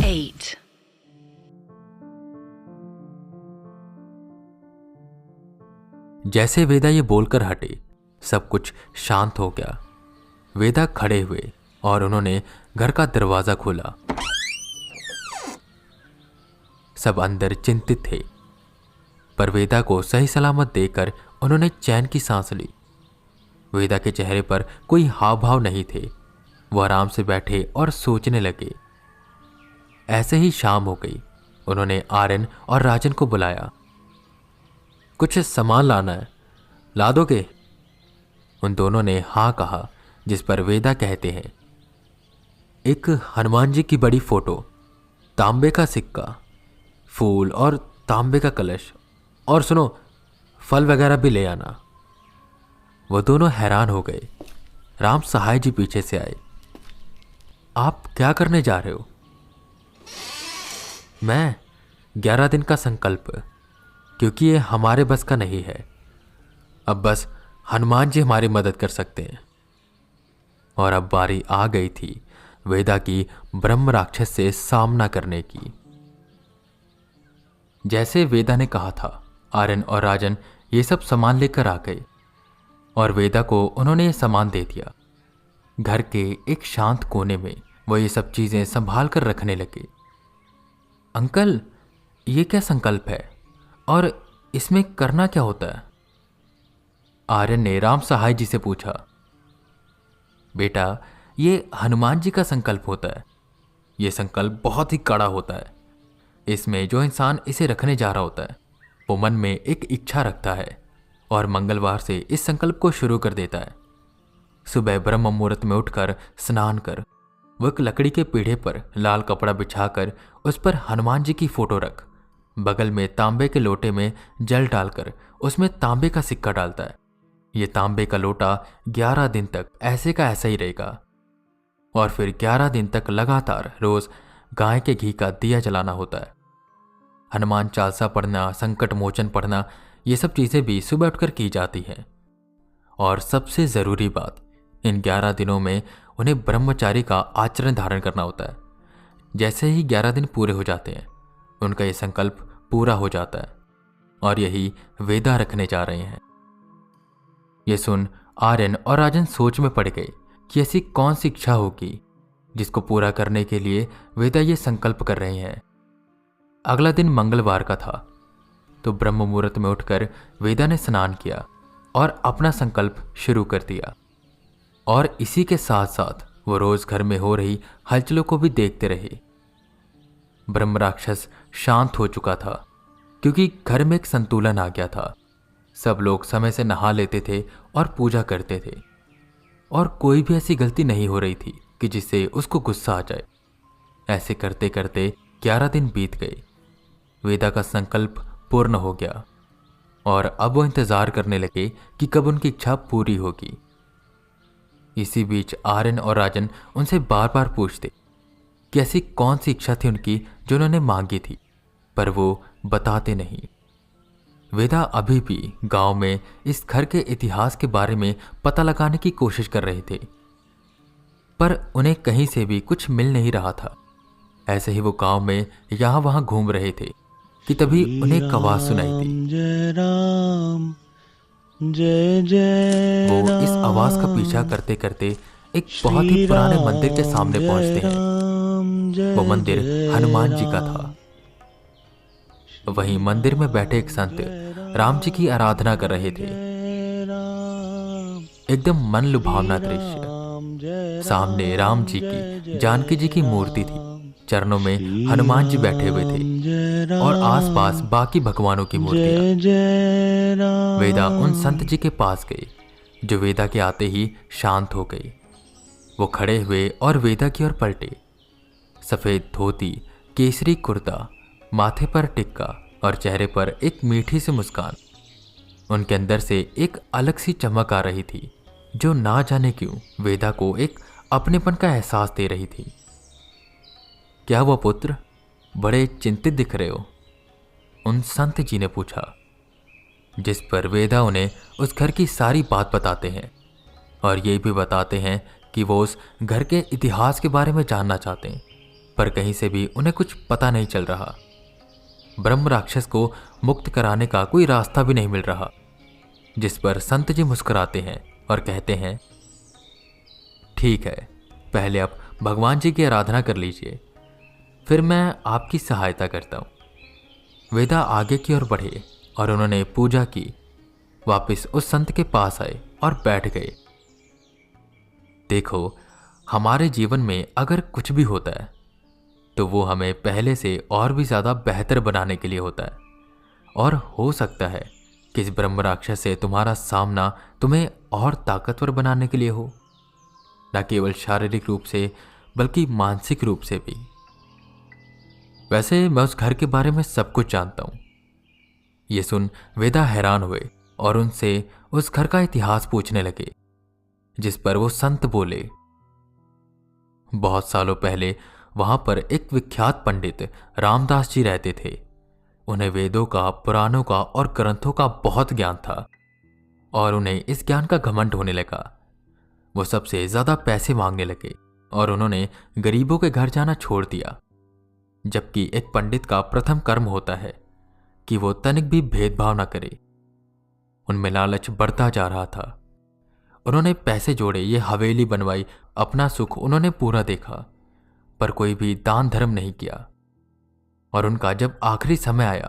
8. जैसे वेदा ये बोलकर हटे, सब कुछ शांत हो गया। वेदा खड़े हुए और उन्होंने घर का दरवाजा खोला। सब अंदर चिंतित थे, पर वेदा को सही सलामत देखकर उन्होंने चैन की सांस ली। वेदा के चेहरे पर कोई हाव भाव नहीं थे। वो आराम से बैठे और सोचने लगे। ऐसे ही शाम हो गई। उन्होंने आर्यन और राजन को बुलाया। कुछ सामान लाना है, ला दोगे? उन दोनों ने हाँ कहा, जिस पर वेदा कहते हैं, एक हनुमान जी की बड़ी फोटो, तांबे का सिक्का, फूल और तांबे का कलश, और सुनो, फल वगैरह भी ले आना। वो दोनों हैरान हो गए। राम सहाय जी पीछे से आए। आप क्या करने जा रहे हो? मैं 11 दिन का संकल्प, क्योंकि ये हमारे बस का नहीं है। अब बस हनुमान जी हमारी मदद कर सकते हैं। और अब बारी आ गई थी वेदा की ब्रह्म राक्षस से सामना करने की। जैसे वेदा ने कहा था, आर्यन और राजन ये सब सामान लेकर आ गए और वेदा को उन्होंने ये सामान दे दिया। घर के एक शांत कोने में वो ये सब चीजें संभाल कर रखने लगे। अंकल, ये क्या संकल्प है और इसमें करना क्या होता है? आर्यन ने राम सहाय जी से पूछा। बेटा, ये हनुमान जी का संकल्प होता है। ये संकल्प बहुत ही कड़ा होता है। इसमें जो इंसान इसे रखने जा रहा होता है वो मन में एक इच्छा रखता है और मंगलवार से इस संकल्प को शुरू कर देता है। सुबह ब्रह्म मुहूर्त में उठकर स्नान कर वो एक लकड़ी के पीढ़े पर लाल कपड़ा बिछाकर उस पर हनुमान जी की फोटो रख, बगल में तांबे के लोटे में जल डालकर उसमें तांबे का सिक्का डालता है। ये तांबे का लोटा 11 दिन तक ऐसे का ऐसा ही रहेगा और फिर 11 दिन तक लगातार रोज गाय के घी का दिया जलाना होता है। हनुमान चालीसा पढ़ना, संकट मोचन पढ़ना, ये सब चीजें भी सुबह उठकर की जाती हैं। और सबसे जरूरी बात, इन 11 दिनों में उन्हें ब्रह्मचारी का आचरण धारण करना होता है। जैसे ही 11 दिन पूरे हो जाते हैं उनका ये संकल्प पूरा हो जाता है और यही वेदा रखने जा रहे हैं। ये सुन आर्यन और राजन सोच में पड़ गए कि ऐसी कौन सी इच्छा होगी जिसको पूरा करने के लिए वेदा ये संकल्प कर रहे हैं। अगला दिन मंगलवार का था, तो ब्रह्म मुहूर्त में उठकर वेदा ने स्नान किया और अपना संकल्प शुरू कर दिया। और इसी के साथ साथ वो रोज घर में हो रही हलचलों को भी देखते रहे। ब्रह्म राक्षस शांत हो चुका था क्योंकि घर में एक संतुलन आ गया था। सब लोग समय से नहा लेते थे और पूजा करते थे और कोई भी ऐसी गलती नहीं हो रही थी कि जिससे उसको गुस्सा आ जाए। ऐसे करते करते 11 दिन बीत गए। वेदा का संकल्प पूर्ण हो गया और अब वो इंतजार करने लगे कि कब उनकी इच्छा पूरी होगी। इसी बीच आर्यन और राजन उनसे बार बार पूछते कि ऐसी कौन सी इच्छा थी उनकी जो उन्होंने मांगी थी, पर वो बताते नहीं। वेदा अभी भी गांव में इस घर के इतिहास के बारे में पता लगाने की कोशिश कर रहे थे, पर उन्हें कहीं से भी कुछ मिल नहीं रहा था। ऐसे ही वो गांव में यहां वहां घूम रहे थे कि तभी उन्हें एक आवाज सुनाई दी। जय राम, जय जय वो इस आवाज का पीछा करते करते एक बहुत ही पुराने मंदिर के सामने पहुंचते हैं। वो मंदिर हनुमान जी का था। वहीं मंदिर में बैठे एक संत राम जी की आराधना कर रहे थे। एकदम मन लुभावना दृश्य। सामने राम जी की, जानकी जी की मूर्ति थी। चरणों में हनुमान जी बैठे हुए थे और आसपास बाकी भगवानों की मूर्तियां। वेदा उन संत जी के पास गई जो वेदा के आते ही शांत हो गई। वो खड़े हुए और वेदा की ओर पलटे। सफेद धोती, केसरी कुर्ता, माथे पर टिक्का और चेहरे पर एक मीठी सी मुस्कान। उनके अंदर से एक अलग सी चमक आ रही थी जो ना जाने क्यों वेदा को एक अपनेपन का एहसास दे रही थी। क्या हुआ पुत्र, बड़े चिंतित दिख रहे हो? उन संत जी ने पूछा, जिस पर वेदा उन्हें उस घर की सारी बात बताते हैं और ये भी बताते हैं कि वो उस घर के इतिहास के बारे में जानना चाहते हैं। पर कहीं से भी उन्हें कुछ पता नहीं चल रहा। ब्रह्म राक्षस को मुक्त कराने का कोई रास्ता भी नहीं मिल रहा। जिस पर संत जी मुस्कुराते हैं और कहते हैं, ठीक है, पहले आप भगवान जी की आराधना कर लीजिए, फिर मैं आपकी सहायता करता हूं। वेदा आगे की ओर बढ़े और उन्होंने पूजा की, वापस उस संत के पास आए और बैठ गए। देखो, हमारे जीवन में अगर कुछ भी होता है तो वो हमें पहले से और भी ज्यादा बेहतर बनाने के लिए होता है। और हो सकता है कि इस ब्रह्म राक्षस से तुम्हारा सामना तुम्हें और ताकतवर बनाने के लिए हो, न केवल शारीरिक रूप से बल्कि मानसिक रूप से भी। वैसे मैं उस घर के बारे में सब कुछ जानता हूं। ये सुन वेदा हैरान हुए और उनसे उस घर का इतिहास पूछने लगे, जिस पर वो संत बोले, बहुत सालों पहले वहां पर एक विख्यात पंडित रामदास जी रहते थे। उन्हें वेदों का, पुराणों का और ग्रंथों का बहुत ज्ञान था और उन्हें इस ज्ञान का घमंड होने लगा। वो सबसे ज्यादा पैसे मांगने लगे और उन्होंने गरीबों के घर जाना छोड़ दिया। जबकि एक पंडित का प्रथम कर्म होता है कि वो तनिक भी भेदभाव न करे। उनमें लालच बढ़ता जा रहा था। उन्होंने पैसे जोड़े, ये हवेली बनवाई, अपना सुख उन्होंने पूरा देखा, पर कोई भी दान धर्म नहीं किया। और उनका जब आखिरी समय आया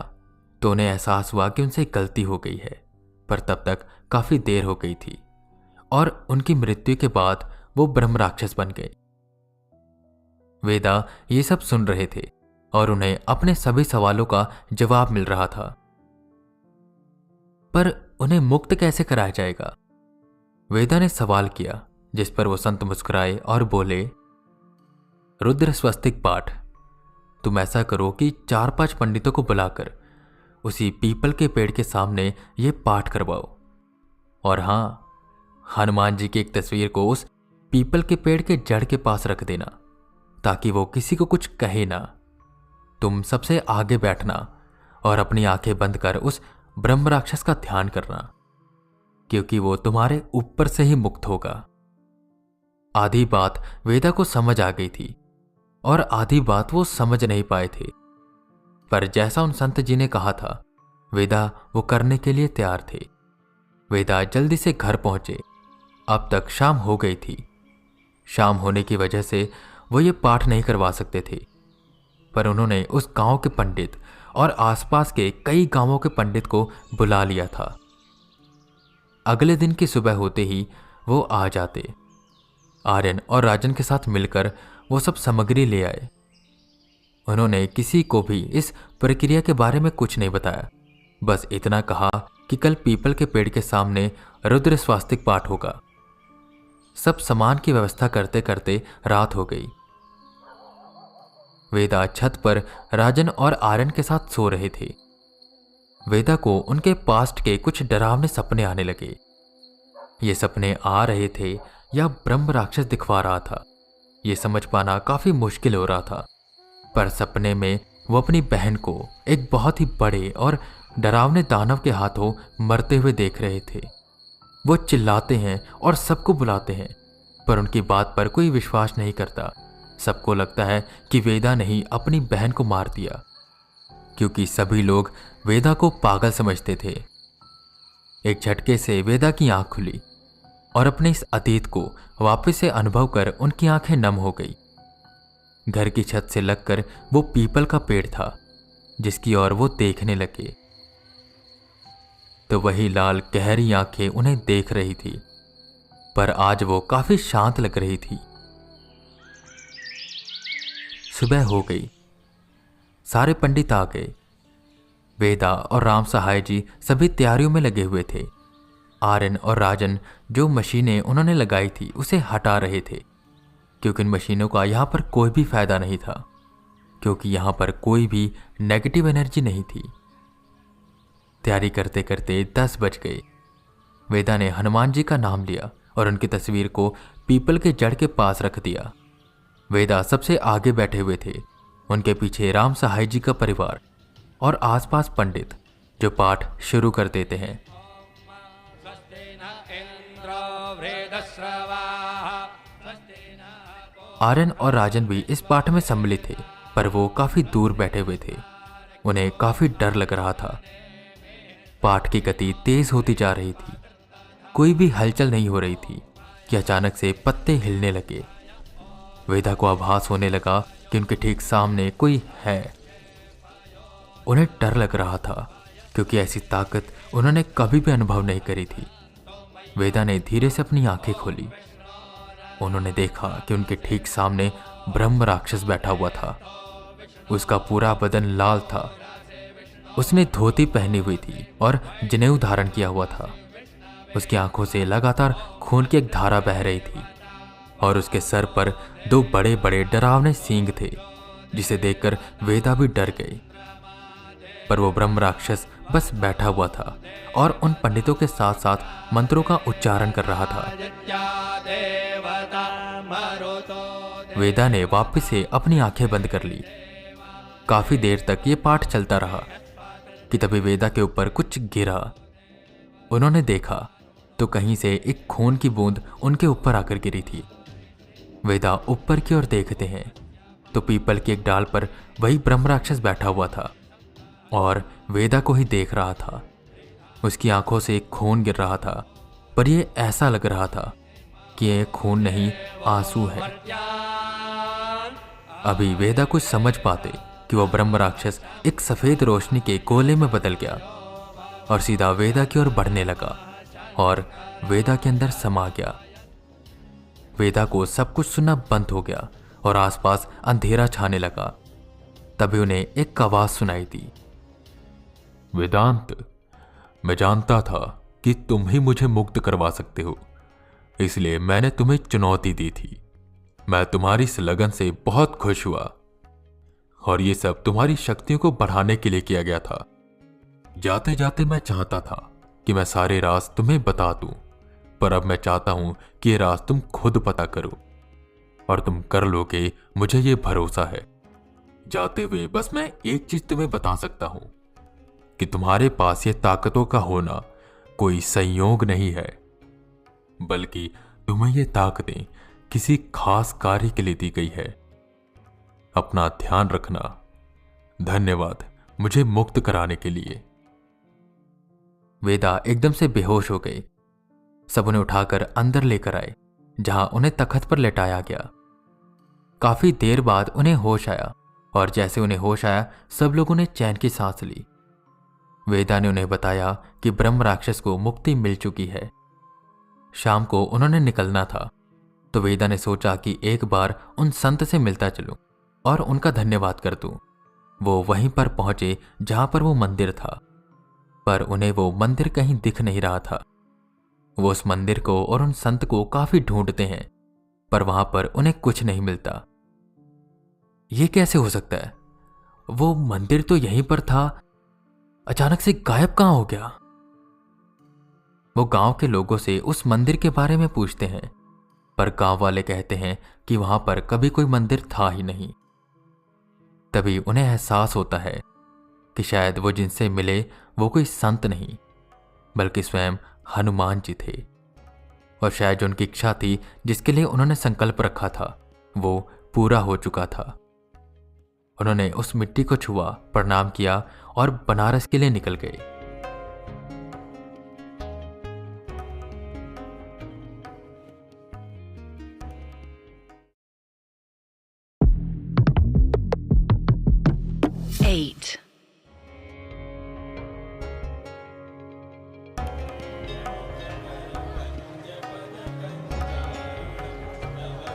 तो उन्हें एहसास हुआ कि उनसे गलती हो गई है, पर तब तक काफी देर हो गई थी और उनकी मृत्यु के बाद वो ब्रह्म राक्षस बन गए। वेदा ये सब सुन रहे थे और उन्हें अपने सभी सवालों का जवाब मिल रहा था। पर उन्हें मुक्त कैसे कराया जाएगा? वेदा ने सवाल किया, जिस पर वो संत मुस्कुराए और बोले, रुद्र स्वस्तिक पाठ। तुम ऐसा करो कि 4-5 पंडितों को बुलाकर उसी पीपल के पेड़ के सामने ये पाठ करवाओ। और हां, हनुमान जी की एक तस्वीर को उस पीपल के पेड़ के जड़ के पास रख देना, ताकि वो किसी को कुछ कहे ना। तुम सबसे आगे बैठना और अपनी आंखें बंद कर उस ब्रह्म राक्षस का ध्यान करना, क्योंकि वो तुम्हारे ऊपर से ही मुक्त होगा। आधी बात वेदा को समझ आ गई थी और आधी बात वो समझ नहीं पाए थे, पर जैसा उन संत जी ने कहा था, वेदा वो करने के लिए तैयार थे। वेदा जल्दी से घर पहुंचे। अब तक शाम हो गई थी। शाम होने की वजह से वो ये पाठ नहीं करवा सकते थे, पर उन्होंने उस गांव के पंडित और आसपास के कई गांवों के पंडित को बुला लिया था। अगले दिन की सुबह होते ही वो आ जाते। आर्यन और राजन के साथ मिलकर वो सब सामग्री ले आए। उन्होंने किसी को भी इस प्रक्रिया के बारे में कुछ नहीं बताया, बस इतना कहा कि कल पीपल के पेड़ के सामने रुद्र स्वास्तिक पाठ होगा। सब सामान की व्यवस्था करते करते रात हो गई। वेदा छत पर राजन और आर्यन के साथ सो रहे थे। वेदा को उनके पास्ट के कुछ डरावने सपने आने लगे। ये सपने आ रहे थे या ब्रह्म राक्षस दिखवा रहा था, ये समझ पाना काफी मुश्किल हो रहा था। पर सपने में वो अपनी बहन को एक बहुत ही बड़े और डरावने दानव के हाथों मरते हुए देख रहे थे। वो चिल्लाते हैं और सबको बुलाते हैं, पर उनकी बात पर कोई विश्वास नहीं करता। सबको लगता है कि वेदा ने ही अपनी बहन को मार दिया, क्योंकि सभी लोग वेदा को पागल समझते थे। एक झटके से वेदा की आंख खुली और अपने इस अतीत को वापस से अनुभव कर उनकी आंखें नम हो गई। घर की छत से लगकर वो पीपल का पेड़ था, जिसकी ओर वो देखने लगे तो वही लाल गहरी आंखें उन्हें देख रही थी, पर आज वो काफी शांत लग रही थी। सुबह हो गई। सारे पंडित आ गए। वेदा और राम सहाय जी सभी तैयारियों में लगे हुए थे। आर्यन और राजन जो मशीनें उन्होंने लगाई थी उसे हटा रहे थे, क्योंकि इन मशीनों का यहां पर कोई भी फायदा नहीं था, क्योंकि यहां पर कोई भी नेगेटिव एनर्जी नहीं थी। तैयारी करते करते 10 बज गए। वेदा ने हनुमान जी का नाम लिया और उनकी तस्वीर को पीपल के जड़ के पास रख दिया। वेदा सबसे आगे बैठे हुए थे, उनके पीछे राम सहाय जी का परिवार और आसपास पंडित, जो पाठ शुरू कर देते हैं। आर्यन और राजन भी इस पाठ में सम्मिलित थे, पर वो काफी दूर बैठे हुए थे। उन्हें काफी डर लग रहा था। पाठ की गति तेज होती जा रही थी। कोई भी हलचल नहीं हो रही थी कि अचानक से पत्ते हिलने लगे। वेदा को आभास होने लगा कि उनके ठीक सामने कोई है। उन्हें डर लग रहा था क्योंकि ऐसी ताकत उन्होंने कभी भी अनुभव नहीं करी थी। वेदा ने धीरे से अपनी आंखें खोली। उन्होंने देखा कि उनके ठीक सामने ब्रह्म राक्षस बैठा हुआ था। उसका पूरा बदन लाल था। उसने धोती पहनी हुई थी और जनेऊ धारण किया हुआ था। उसकी आंखों से लगातार खून की एक धारा बह रही थी और उसके सर पर 2 बड़े बड़े डरावने सींग थे, जिसे देखकर वेदा भी डर गई। पर वो ब्रह्म राक्षस बस बैठा हुआ था और उन पंडितों के साथ साथ मंत्रों का उच्चारण कर रहा था। वेदा ने वापस से अपनी आंखें बंद कर ली। काफी देर तक ये पाठ चलता रहा कि तभी वेदा के ऊपर कुछ गिरा। उन्होंने देखा तो कहीं से एक खून की बूंद उनके ऊपर आकर गिरी थी। वेदा ऊपर की ओर देखते हैं तो पीपल की एक डाल पर वही ब्रह्म राक्षस बैठा हुआ था और वेदा को ही देख रहा था। उसकी आंखों से खून गिर रहा था, पर यह ऐसा लग रहा था कि यह खून नहीं, आंसू है। अभी वेदा कुछ समझ पाते कि वह ब्रह्म राक्षस एक सफेद रोशनी के गोले में बदल गया और सीधा वेदा की ओर बढ़ने लगा और वेदा के अंदर समा गया। वेदा को सब कुछ सुनना बंद हो गया और आसपास अंधेरा छाने लगा। तभी उन्हें एक आवाज सुनाई दी। वेदांत, मैं जानता था कि तुम ही मुझे मुक्त करवा सकते हो, इसलिए मैंने तुम्हें चुनौती दी थी। मैं तुम्हारी इस लगन से बहुत खुश हुआ और ये सब तुम्हारी शक्तियों को बढ़ाने के लिए किया गया था। जाते जाते मैं चाहता था कि मैं सारे राज तुम्हें बता दूं, पर अब मैं चाहता हूं कि ये राज तुम खुद पता करो और तुम कर लोगे, मुझे ये भरोसा है। जाते हुए बस मैं एक चीज तुम्हें बता सकता हूं कि तुम्हारे पास ये ताकतों का होना कोई संयोग नहीं है, बल्कि तुम्हें ये ताकतें किसी खास कार्य के लिए दी गई है। अपना ध्यान रखना। धन्यवाद मुझे मुक्त कराने के लिए। वेदा एकदम से बेहोश हो गए। सब उन्हें उठाकर अंदर लेकर आए, जहां उन्हें तख्त पर लेटाया गया। काफी देर बाद उन्हें होश आया और जैसे उन्हें होश आया, सब लोगों ने चैन की सांस ली। वेदा ने उन्हें बताया कि ब्रह्म राक्षस को मुक्ति मिल चुकी है। शाम को उन्होंने निकलना था, तो वेदा ने सोचा कि एक बार उन संत से मिलता चलूं और उनका धन्यवाद कर दूं। वो वहीं पर पहुंचे जहां पर वो मंदिर था, पर उन्हें वो मंदिर कहीं दिख नहीं रहा था। वो उस मंदिर को और उन संत को काफी ढूंढते हैं, पर वहां पर उन्हें कुछ नहीं मिलता। ये कैसे हो सकता है? वो मंदिर तो यहीं पर था, अचानक से गायब कहां हो गया? वो गांव के लोगों से उस मंदिर के बारे में पूछते हैं, पर गांव वाले कहते हैं कि वहां पर कभी कोई मंदिर था ही नहीं। तभी उन्हें एहसास होता है कि शायद वो जिनसे मिले वो कोई संत नहीं, बल्कि स्वयं हनुमान जी थे। और शायद जो उनकी इच्छा थी, जिसके लिए उन्होंने संकल्प रखा था, वो पूरा हो चुका था। उन्होंने उस मिट्टी को छुआ, प्रणाम किया और बनारस के लिए निकल गए।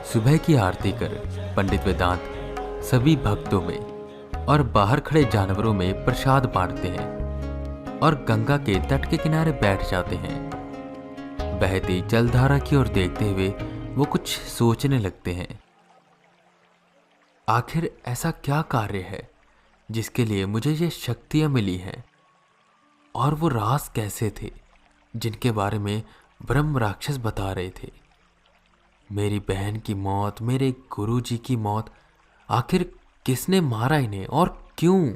सुबह की आरती कर पंडित वेदांत सभी भक्तों में और बाहर खड़े जानवरों में प्रसाद बांटते हैं और गंगा के तट के किनारे बैठ जाते हैं। बहती जलधारा की ओर देखते हुए वो कुछ सोचने लगते हैं। आखिर ऐसा क्या कार्य है जिसके लिए मुझे ये शक्तियां मिली हैं, और वो राज कैसे थे जिनके बारे में ब्रह्म राक्षस बता रहे थे? मेरी बहन की मौत, मेरे गुरुजी की मौत, आखिर किसने मारा इन्हें और क्यों?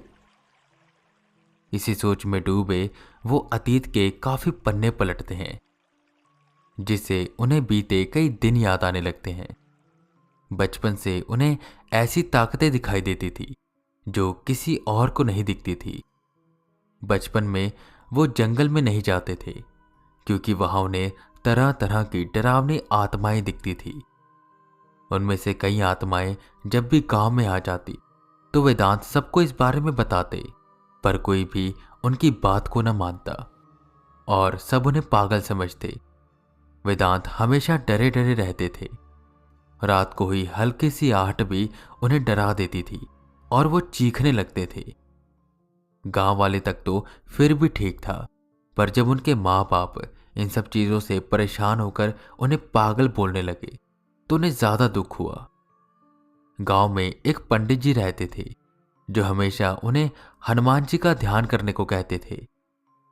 इसी सोच में डूबे वो अतीत के काफी पन्ने पलटते हैं, जिससे उन्हें बीते कई दिन याद आने लगते हैं। बचपन से उन्हें ऐसी ताकतें दिखाई देती थी जो किसी और को नहीं दिखती थी। बचपन में वो जंगल में नहीं जाते थे क्योंकि वहां उन्हें तरह तरह की डरावनी आत्माएं दिखती थी। उनमें से कई आत्माएं जब भी गांव में आ जाती तो वेदांत सबको इस बारे में बताते, पर कोई भी उनकी बात को न मानता और सब उन्हें पागल समझते। वेदांत हमेशा डरे डरे रहते थे। रात को ही हल्की सी आहट भी उन्हें डरा देती थी और वो चीखने लगते थे। गांव वाले तक तो फिर भी ठीक था, पर जब उनके माँ बाप इन सब चीजों से परेशान होकर उन्हें पागल बोलने लगे तो उन्हें ज्यादा दुख हुआ। गांव में एक पंडित जी रहते थे जो हमेशा उन्हें हनुमान जी का ध्यान करने को कहते थे,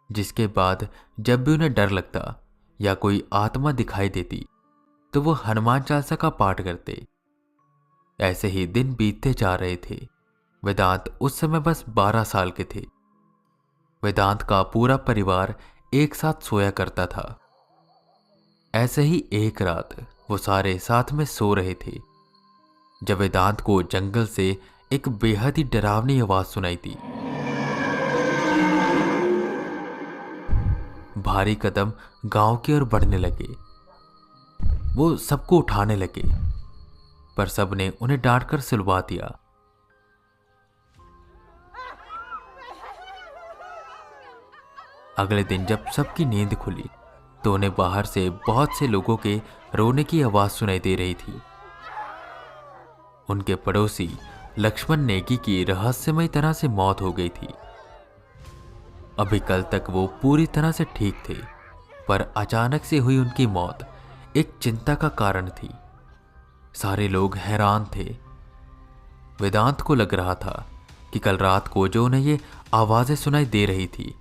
जिसके बाद जब भी उन्हें डर लगता या कोई आत्मा दिखाई देती तो वो हनुमान चालीसा का पाठ करते। ऐसे ही दिन बीतते जा रहे थे। वेदांत उस समय बस 12 साल के थे। वेदांत का पूरा परिवार एक साथ सोया करता था। ऐसे ही एक रात वो सारे साथ में सो रहे थे जब वेदांत को जंगल से एक बेहद ही डरावनी आवाज सुनाई दी। भारी कदम गांव की ओर बढ़ने लगे। वो सबको उठाने लगे, पर सबने उन्हें डांटकर सुलवा दिया। अगले दिन जब सबकी नींद खुली तो उन्हें बाहर से बहुत से लोगों के रोने की आवाज सुनाई दे रही थी। उनके पड़ोसी लक्ष्मण नेगी की रहस्यमय तरह से मौत हो गई थी। अभी कल तक वो पूरी तरह से ठीक थे, पर अचानक से हुई उनकी मौत एक चिंता का कारण थी। सारे लोग हैरान थे। वेदांत को लग रहा था कि कल रात को जो उन्हें ये आवाजें सुनाई दे रही थी,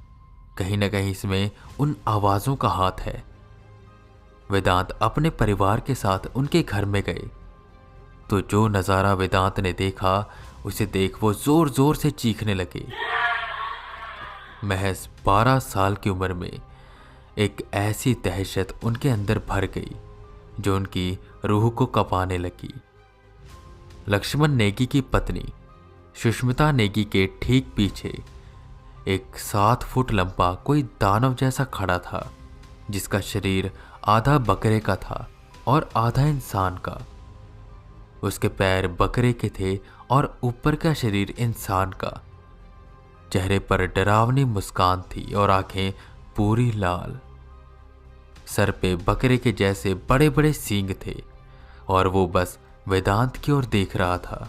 कहीं ना कहीं इसमें उन आवाजों का हाथ है। वेदांत अपने परिवार के साथ उनके घर में गए तो जो नजारा वेदांत ने देखा उसे देख वो जोर जोर से चीखने लगे। महज 12 साल की उम्र में एक ऐसी दहशत उनके अंदर भर गई जो उनकी रूह को कपाने लगी। लक्ष्मण नेगी की पत्नी सुष्मिता नेगी के ठीक पीछे एक 7 फुट लंबा कोई दानव जैसा खड़ा था, जिसका शरीर आधा बकरे का था और आधा इंसान का। उसके पैर बकरे के थे और ऊपर का शरीर इंसान का। चेहरे पर डरावनी मुस्कान थी और आंखें पूरी लाल। सर पे बकरे के जैसे बड़े बड़े सींग थे और वो बस वेदांत की ओर देख रहा था।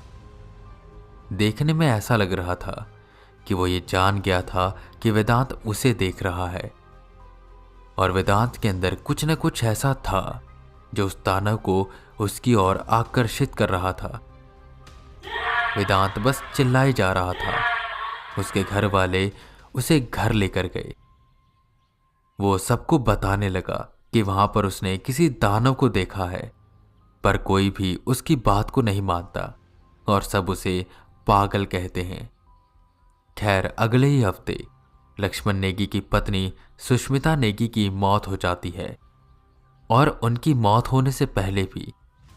देखने में ऐसा लग रहा था कि वो ये जान गया था कि वेदांत उसे देख रहा है, और वेदांत के अंदर कुछ न कुछ ऐसा था जो उस दानव को उसकी ओर आकर्षित कर रहा था। वेदांत बस चिल्लाए जा रहा था। उसके घर वाले उसे घर लेकर गए। वो सबको बताने लगा कि वहां पर उसने किसी दानव को देखा है, पर कोई भी उसकी बात को नहीं मानता और सब उसे पागल कहते हैं। खैर, अगले ही हफ्ते लक्ष्मण नेगी की पत्नी सुष्मिता नेगी की मौत हो जाती है, और उनकी मौत होने से पहले भी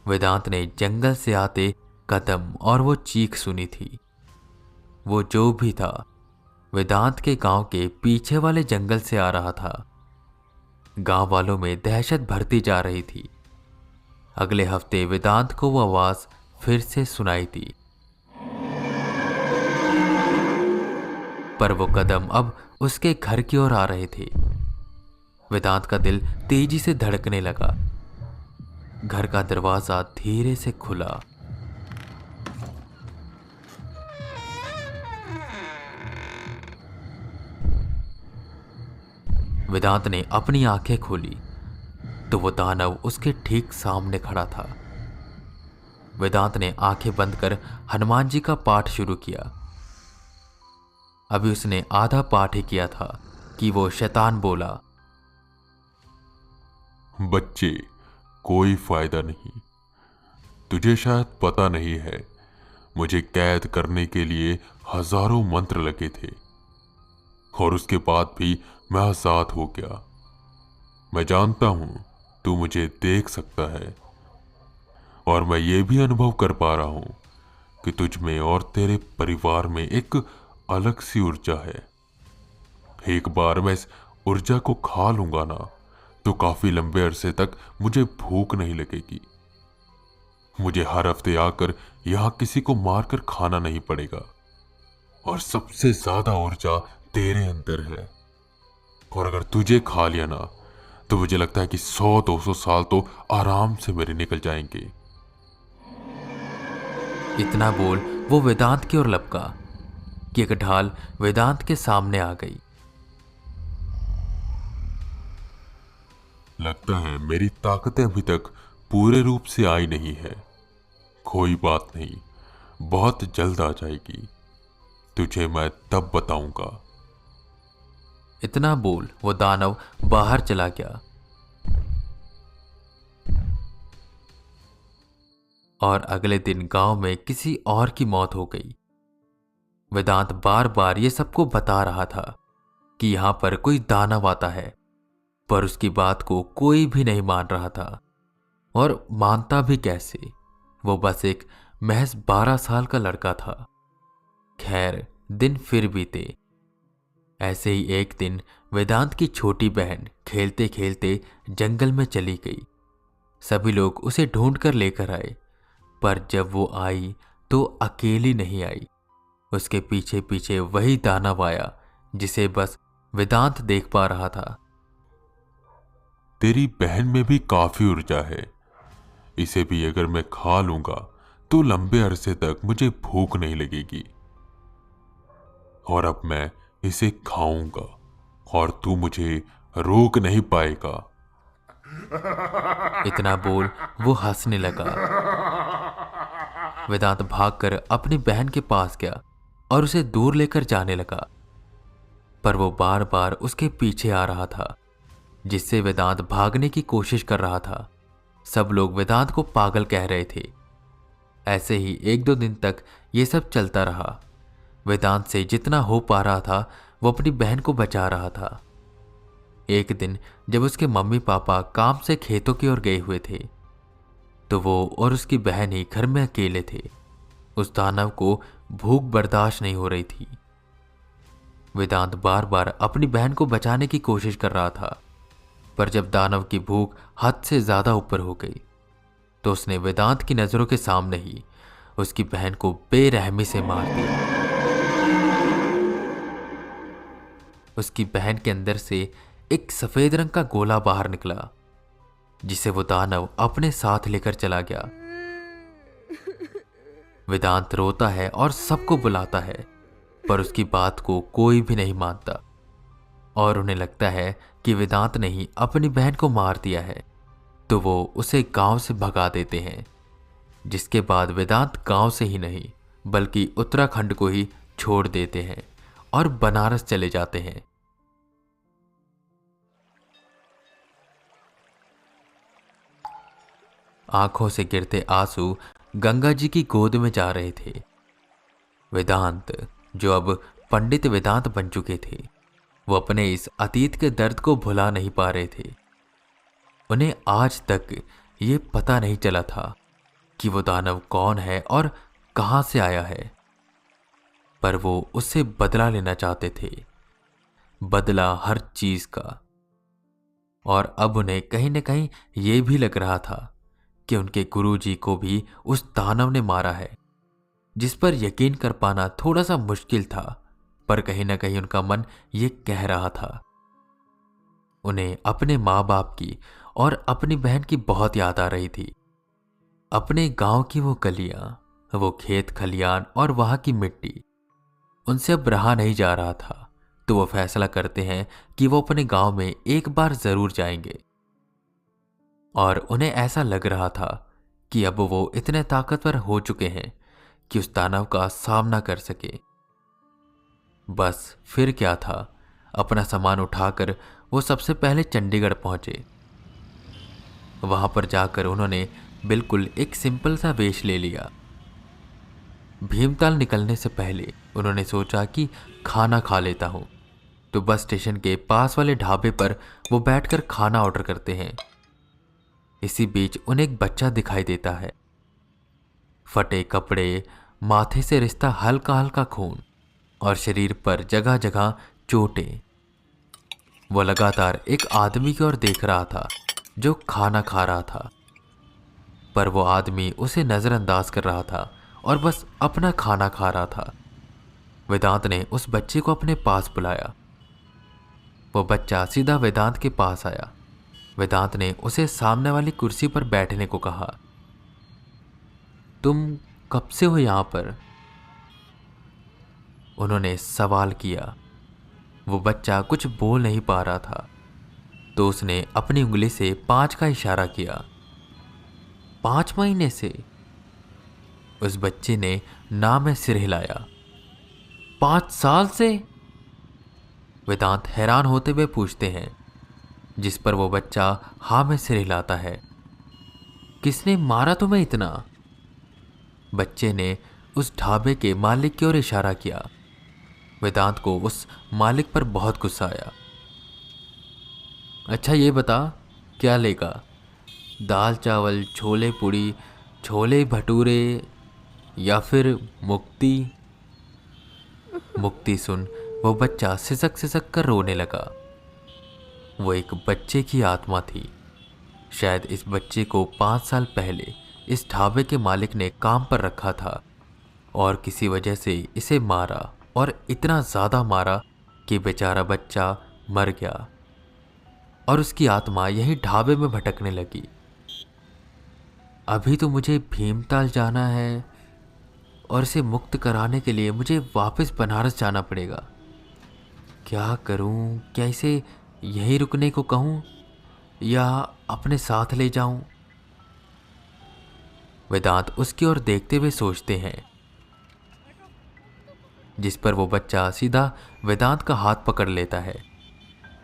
वेदांत ने जंगल से आते कदम और वो चीख सुनी थी। वो जो भी था वेदांत के गांव के पीछे वाले जंगल से आ रहा था। गांव वालों में दहशत भरती जा रही थी। अगले हफ्ते वेदांत को वो आवाज फिर से सुनाई दी, पर वो कदम अब उसके घर की ओर आ रहे थे। वेदांत का दिल तेजी से धड़कने लगा। घर का दरवाजा धीरे से खुला। वेदांत ने अपनी आंखें खोली तो वो दानव उसके ठीक सामने खड़ा था। वेदांत ने आंखें बंद कर हनुमान जी का पाठ शुरू किया। अभी उसने आधा पाठ ही किया था कि वो शैतान बोला, बच्चे, कोई फायदा नहीं। तुझे शायद पता नहीं है, मुझे कैद करने के लिए हजारों मंत्र लगे थे और उसके बाद भी मैं आजाद हो गया। मैं जानता हूं तू मुझे देख सकता है और मैं ये भी अनुभव कर पा रहा हूं कि तुझ में और तेरे परिवार में एक अलग सी ऊर्जा है। एक बार मैं इस ऊर्जा को खा लूंगा ना, तो काफी लंबे अरसे तक मुझे भूख नहीं लगेगी। मुझे हर हफ्ते आकर यहां किसी को मारकर खाना नहीं पड़ेगा। और सबसे ज्यादा ऊर्जा तेरे अंदर है, और अगर तुझे खा लिया ना, तो मुझे लगता है कि 100-200 साल तो आराम से मेरे निकल जाएंगे। इतना बोल वो वेदांत की ओर लपका कि एक ढाल वेदांत के सामने आ गई। लगता है मेरी ताकतें अभी तक पूरे रूप से आई नहीं है। कोई बात नहीं, बहुत जल्द आ जाएगी। तुझे मैं तब बताऊंगा। इतना बोल वो दानव बाहर चला गया। और अगले दिन गांव में किसी और की मौत हो गई। वेदांत बार बार ये सबको बता रहा था कि यहां पर कोई दानव आता है, पर उसकी बात को कोई भी नहीं मान रहा था। और मानता भी कैसे, वो बस एक महज 12 साल का लड़का था। खैर, दिन फिर बीते। ऐसे ही एक दिन वेदांत की छोटी बहन खेलते खेलते जंगल में चली गई। सभी लोग उसे ढूंढ कर लेकर आए, पर जब वो आई तो अकेली नहीं आई। उसके पीछे पीछे वही दानव आया जिसे बस वेदांत देख पा रहा था। तेरी बहन में भी काफी ऊर्जा है। इसे भी अगर मैं खा लूंगा तो लंबे अरसे तक मुझे भूख नहीं लगेगी, और अब मैं इसे खाऊंगा और तू मुझे रोक नहीं पाएगा। इतना बोल वो हंसने लगा। वेदांत भागकर अपनी बहन के पास गया और उसे दूर लेकर जाने लगा, पर वो बार बार उसके पीछे आ रहा था, जिससे वेदांत भागने की कोशिश कर रहा था। सब लोग वेदांत को पागल कह रहे थे। ऐसे ही 1-2 दिन तक ये सब चलता रहा। वेदांत से जितना हो पा रहा था वो अपनी बहन को बचा रहा था। एक दिन जब उसके मम्मी पापा काम से खेतों की ओर गए हुए थे, तो वो और उसकी बहन ही घर में अकेले थे। उस दानव को भूख बर्दाश्त नहीं हो रही थी। वेदांत बार बार अपनी बहन को बचाने की कोशिश कर रहा था, पर जब दानव की भूख हद से ज्यादा ऊपर हो गई तो उसने वेदांत की नजरों के सामने ही उसकी बहन को बेरहमी से मार दिया। उसकी बहन के अंदर से एक सफेद रंग का गोला बाहर निकला, जिसे वो दानव अपने साथ लेकर चला गया। वेदांत रोता है और सबको बुलाता है, पर उसकी बात को कोई भी नहीं मानता, और उन्हें लगता है कि वेदांत ने ही अपनी बहन को मार दिया है, तो वो उसे गांव से भगा देते हैं। जिसके बाद वेदांत गांव से ही नहीं बल्कि उत्तराखंड को ही छोड़ देते हैं और बनारस चले जाते हैं। आंखों से गिरते आंसू गंगा जी की गोद में जा रहे थे। वेदांत, जो अब पंडित वेदांत बन चुके थे, वो अपने इस अतीत के दर्द को भुला नहीं पा रहे थे। उन्हें आज तक ये पता नहीं चला था कि वो दानव कौन है और कहां से आया है, पर वो उससे बदला लेना चाहते थे, बदला हर चीज का। और अब उन्हें कहीं न कहीं ये भी लग रहा था कि उनके गुरुजी को भी उस दानव ने मारा है, जिस पर यकीन कर पाना थोड़ा सा मुश्किल था, पर कहीं ना कहीं उनका मन ये कह रहा था। उन्हें अपने माँ बाप की और अपनी बहन की बहुत याद आ रही थी। अपने गांव की वो गलियां, वो खेत खलियान और वहां की मिट्टी, उनसे अब रहा नहीं जा रहा था। तो वो फैसला करते हैं कि वो अपने गांव में एक बार जरूर जाएंगे। और उन्हें ऐसा लग रहा था कि अब वो इतने ताकतवर हो चुके हैं कि उस दानव का सामना कर सके। बस फिर क्या था, अपना सामान उठाकर वो सबसे पहले चंडीगढ़ पहुंचे। वहां पर जाकर उन्होंने बिल्कुल एक सिंपल सा वेश ले लिया। भीमताल निकलने से पहले उन्होंने सोचा कि खाना खा लेता हूं, तो बस स्टेशन के पास वाले ढाबे पर वो बैठकर खाना ऑर्डर करते हैं। इसी बीच उन्हें एक बच्चा दिखाई देता है फटे कपड़े, माथे से रिश्ता हल्का हल्का खून और शरीर पर जगह जगह चोटें। वो लगातार एक आदमी की ओर देख रहा था जो खाना खा रहा था, पर वो आदमी उसे नज़रअंदाज कर रहा था और बस अपना खाना खा रहा था। वेदांत ने उस बच्चे को अपने पास बुलाया। वो बच्चा सीधा वेदांत के पास आया। वेदांत ने उसे सामने वाली कुर्सी पर बैठने को कहा। तुम कब से हो यहाँ पर? उन्होंने सवाल किया। वो बच्चा कुछ बोल नहीं पा रहा था, तो उसने अपनी उंगली से 5 का इशारा किया। 5 महीने से? उस बच्चे ने ना में सिर हिलाया। 5 साल से? वेदांत हैरान होते हुए पूछते हैं, जिस पर वो बच्चा हाँ में सिर हिलाता है। किसने मारा तुम्हें इतना? बच्चे ने उस ढाबे के मालिक की ओर इशारा किया। वेदांत को उस मालिक पर बहुत गुस्सा आया। अच्छा ये बता, क्या लेगा? दाल चावल, छोले पूड़ी, छोले भटूरे या फिर मुक्ति? मुक्ति सुन वो बच्चा सिसक सिसक कर रोने लगा। वो एक बच्चे की आत्मा थी। शायद इस बच्चे को 5 साल पहले इस ढाबे के मालिक ने काम पर रखा था और किसी वजह से इसे मारा, और इतना ज़्यादा मारा कि बेचारा बच्चा मर गया और उसकी आत्मा यही ढाबे में भटकने लगी। अभी तो मुझे भीमताल जाना है और इसे मुक्त कराने के लिए मुझे वापस बनारस जाना पड़ेगा। क्या करूं? क्या इसे यहीं रुकने को कहूं या अपने साथ ले जाऊं? वेदांत उसकी ओर देखते हुए सोचते हैं, जिस पर वो बच्चा सीधा वेदांत का हाथ पकड़ लेता है।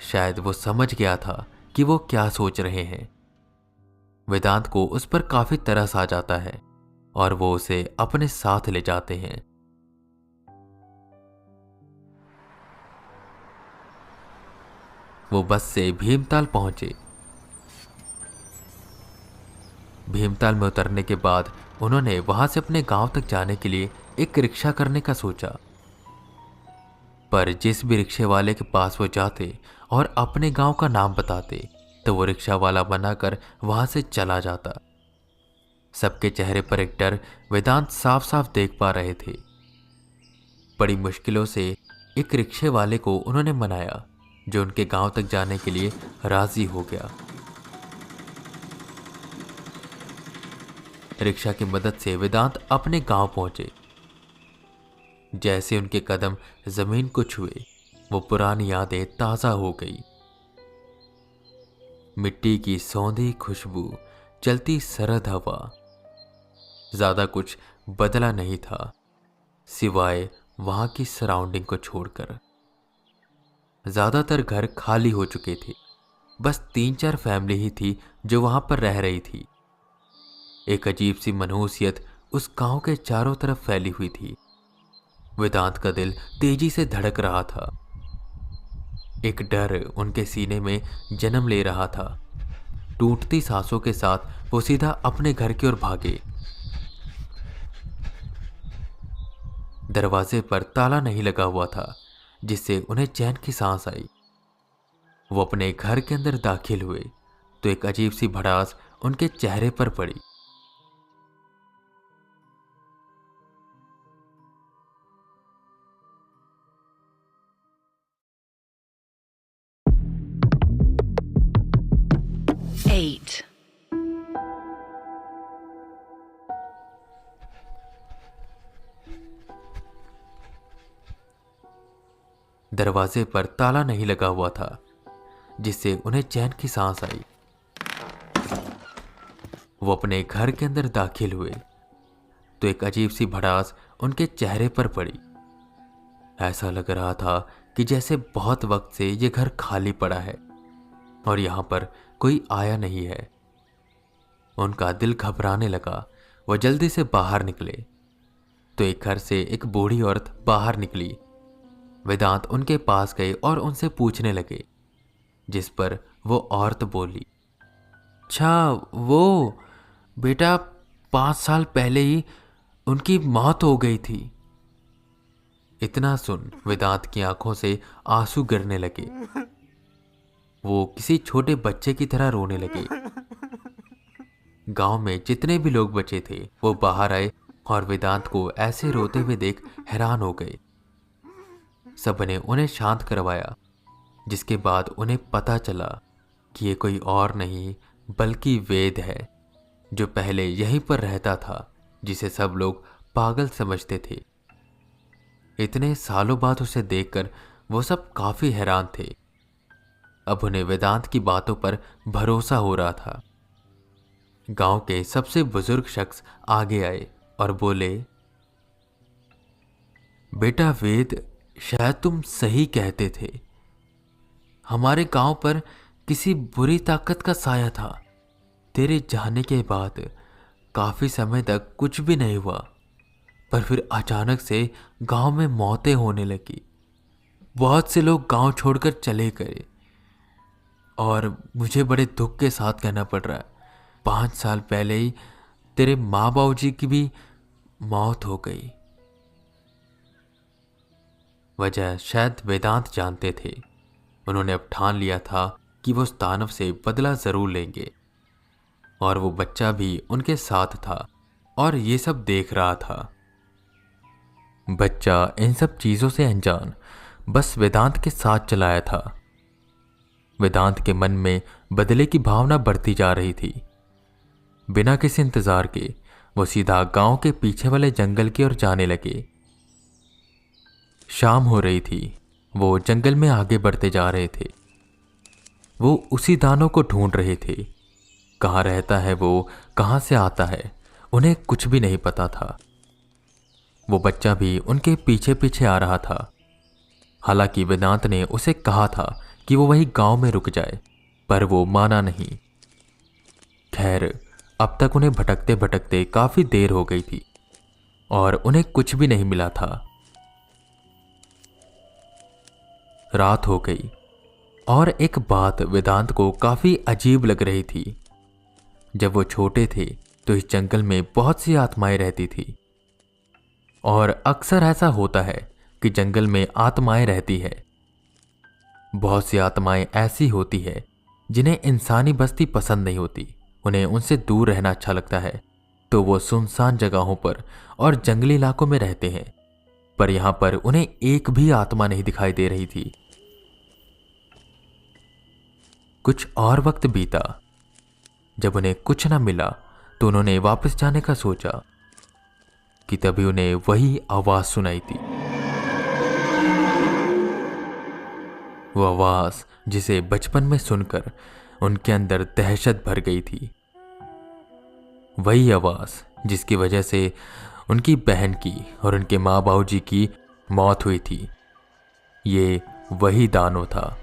शायद वो समझ गया था कि वो क्या सोच रहे हैं। वेदांत को उस पर काफी तरस आ जाता है और वो उसे अपने साथ ले जाते हैं। वो बस से भीमताल पहुंचे। भीमताल में उतरने के बाद उन्होंने वहां से अपने गांव तक जाने के लिए एक रिक्शा करने का सोचा, पर जिस भी रिक्शे वाले के पास वो जाते और अपने गांव का नाम बताते तो वो रिक्शा वाला बनाकर वहां से चला जाता। सबके चेहरे पर एक डर वेदांत साफ साफ देख पा रहे थे। बड़ी मुश्किलों से एक रिक्शे वाले को उन्होंने मनाया, जो उनके गांव तक जाने के लिए राजी हो गया। रिक्शा की मदद से वेदांत अपने गांव पहुंचे। जैसे उनके कदम जमीन को छुए, वो पुरानी यादें ताजा हो गई। मिट्टी की सौंधी खुशबू, चलती सरद हवा, ज्यादा कुछ बदला नहीं था सिवाय वहां की सराउंडिंग को छोड़कर। ज्यादातर घर खाली हो चुके थे, बस 3-4 फैमिली ही थी जो वहां पर रह रही थी। एक अजीब सी मनहूसियत उस गांव के चारों तरफ फैली हुई थी। वेदांत का दिल तेजी से धड़क रहा था। एक डर उनके सीने में जन्म ले रहा था। टूटती सांसों के साथ वो सीधा अपने घर की ओर भागे। दरवाजे पर ताला नहीं लगा हुआ था, जिससे उन्हें चैन की सांस आई। वो अपने घर के अंदर दाखिल हुए तो एक अजीब सी भड़ास उनके चेहरे पर पड़ी। दरवाजे पर ताला नहीं लगा हुआ था, जिससे उन्हें चैन की सांस आई। वो अपने घर के अंदर दाखिल हुए तो एक अजीब सी भड़ास उनके चेहरे पर पड़ी। ऐसा लग रहा था कि जैसे बहुत वक्त से ये घर खाली पड़ा है और यहां पर कोई आया नहीं है। उनका दिल घबराने लगा। वो जल्दी से बाहर निकले तो एक घर से एक बूढ़ी औरत बाहर निकली। वेदांत उनके पास गए और उनसे पूछने लगे, जिस पर वो औरत बोली, अच्छा वो बेटा 5 साल पहले ही उनकी मौत हो गई थी। इतना सुन वेदांत की आंखों से आंसू गिरने लगे। वो किसी छोटे बच्चे की तरह रोने लगे। गांव में जितने भी लोग बचे थे वो बाहर आए और वेदांत को ऐसे रोते हुए देख हैरान हो गए। सबने उन्हें शांत करवाया, जिसके बाद उन्हें पता चला कि ये कोई और नहीं बल्कि वेद है, जो पहले यहीं पर रहता था, जिसे सब लोग पागल समझते थे। इतने सालों बाद उसे देखकर वो सब काफी हैरान थे। अब उन्हें वेदांत की बातों पर भरोसा हो रहा था। गांव के सबसे बुजुर्ग शख्स आगे आए और बोले, बेटा वेद, शायद तुम सही कहते थे। हमारे गांव पर किसी बुरी ताकत का साया था। तेरे जाने के बाद काफी समय तक कुछ भी नहीं हुआ, पर फिर अचानक से गांव में मौतें होने लगी। बहुत से लोग गांव छोड़कर चले गए और मुझे बड़े दुख के साथ कहना पड़ रहा है, 5 साल पहले ही तेरे माँ बाबू जी की भी मौत हो गई। वजह शायद वेदांत जानते थे। उन्होंने अब ठान लिया था कि वो उस दानव से बदला जरूर लेंगे, और वो बच्चा भी उनके साथ था और ये सब देख रहा था। बच्चा इन सब चीजों से अनजान बस वेदांत के साथ चलाया था। वेदांत के मन में बदले की भावना बढ़ती जा रही थी। बिना किसी इंतजार के वो सीधा गांव के पीछे वाले जंगल की ओर जाने लगे। शाम हो रही थी। वो जंगल में आगे बढ़ते जा रहे थे। वो उसी दानव को ढूंढ रहे थे। कहाँ रहता है वो, कहाँ से आता है, उन्हें कुछ भी नहीं पता था। वो बच्चा भी उनके पीछे पीछे आ रहा था। हालांकि वेदांत ने उसे कहा था कि वो वही गांव में रुक जाए, पर वो माना नहीं। खैर, अब तक उन्हें भटकते भटकते काफी देर हो गई थी और उन्हें कुछ भी नहीं मिला था। रात हो गई और एक बात वेदांत को काफी अजीब लग रही थी। जब वो छोटे थे तो इस जंगल में बहुत सी आत्माएं रहती थी, और अक्सर ऐसा होता है कि जंगल में आत्माएं रहती है। बहुत सी आत्माएं ऐसी होती है जिन्हें इंसानी बस्ती पसंद नहीं होती, उन्हें उनसे दूर रहना अच्छा लगता है, तो वो सुनसान जगहों पर और जंगली इलाकों में रहते हैं। पर यहां पर उन्हें एक भी आत्मा नहीं दिखाई दे रही थी। कुछ और वक्त बीता। जब उन्हें कुछ न मिला तो उन्होंने वापस जाने का सोचा कि तभी उन्हें वही आवाज सुनाई थी। वो आवाज जिसे बचपन में सुनकर उनके अंदर दहशत भर गई थी। वही आवाज जिसकी वजह से उनकी बहन की और उनके माँ बाबू जी की मौत हुई थी। ये वही दानव था।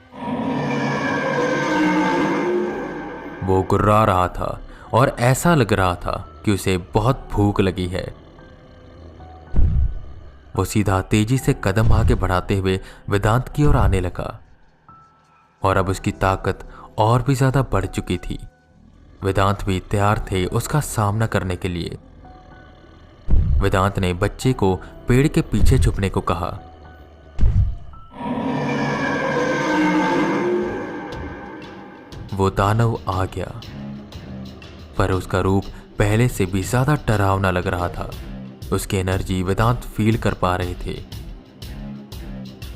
वो गुर्रा रहा था और ऐसा लग रहा था कि उसे बहुत भूख लगी है। वो सीधा तेजी से कदम आगे बढ़ाते हुए वेदांत की ओर आने लगा, और अब उसकी ताकत और भी ज्यादा बढ़ चुकी थी। वेदांत भी तैयार थे उसका सामना करने के लिए। वेदांत ने बच्चे को पेड़ के पीछे छुपने को कहा। वो दानव आ गया, पर उसका रूप पहले से भी ज्यादा डरावना लग रहा था। उसकी एनर्जी वेदांत फील कर पा रहे थे।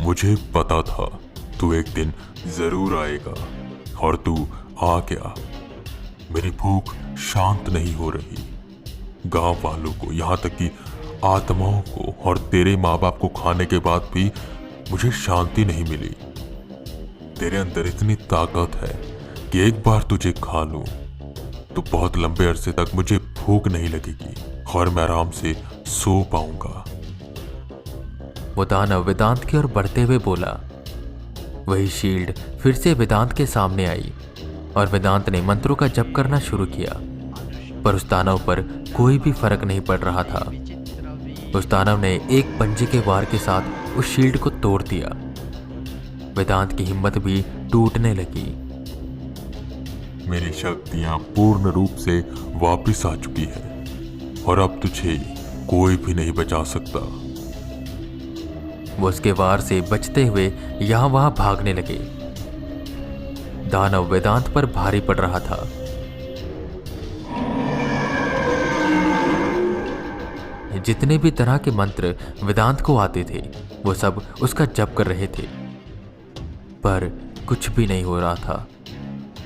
मुझे पता था तू एक दिन जरूर आएगा, और तू आ गया। मेरी भूख शांत नहीं हो रही। गांव वालों को, यहाँ तक कि आत्माओं को और तेरे माँ बाप को खाने के बाद भी मुझे शांति नहीं मिली। तेरे अंदर इतनी ताकत है कि एक बार तुझे खा लूं तो बहुत लंबे अरसे तक मुझे भूख नहीं लगेगी और मैं आराम से सो पाऊंगा। वो दानव वेदांत की ओर बढ़ते हुए बोला। वही शील्ड फिर से वेदांत के सामने आई और वेदांत ने मंत्रों का जप करना शुरू किया, पर उस दानव पर कोई भी फर्क नहीं पड़ रहा था। उस दानव ने एक पंजे के वार के साथ उस शील्ड को तोड़ दिया। वेदांत की हिम्मत भी टूटने लगी। मेरी शक्तियां पूर्ण रूप से वापस आ चुकी है, और अब तुझे कोई भी नहीं बचा सकता। वो उसके वार से बचते हुए यहां वहां भागने लगे। दानव वेदांत पर भारी पड़ रहा था। जितने भी तरह के मंत्र वेदांत को आते थे वो सब उसका जप कर रहे थे, पर कुछ भी नहीं हो रहा था।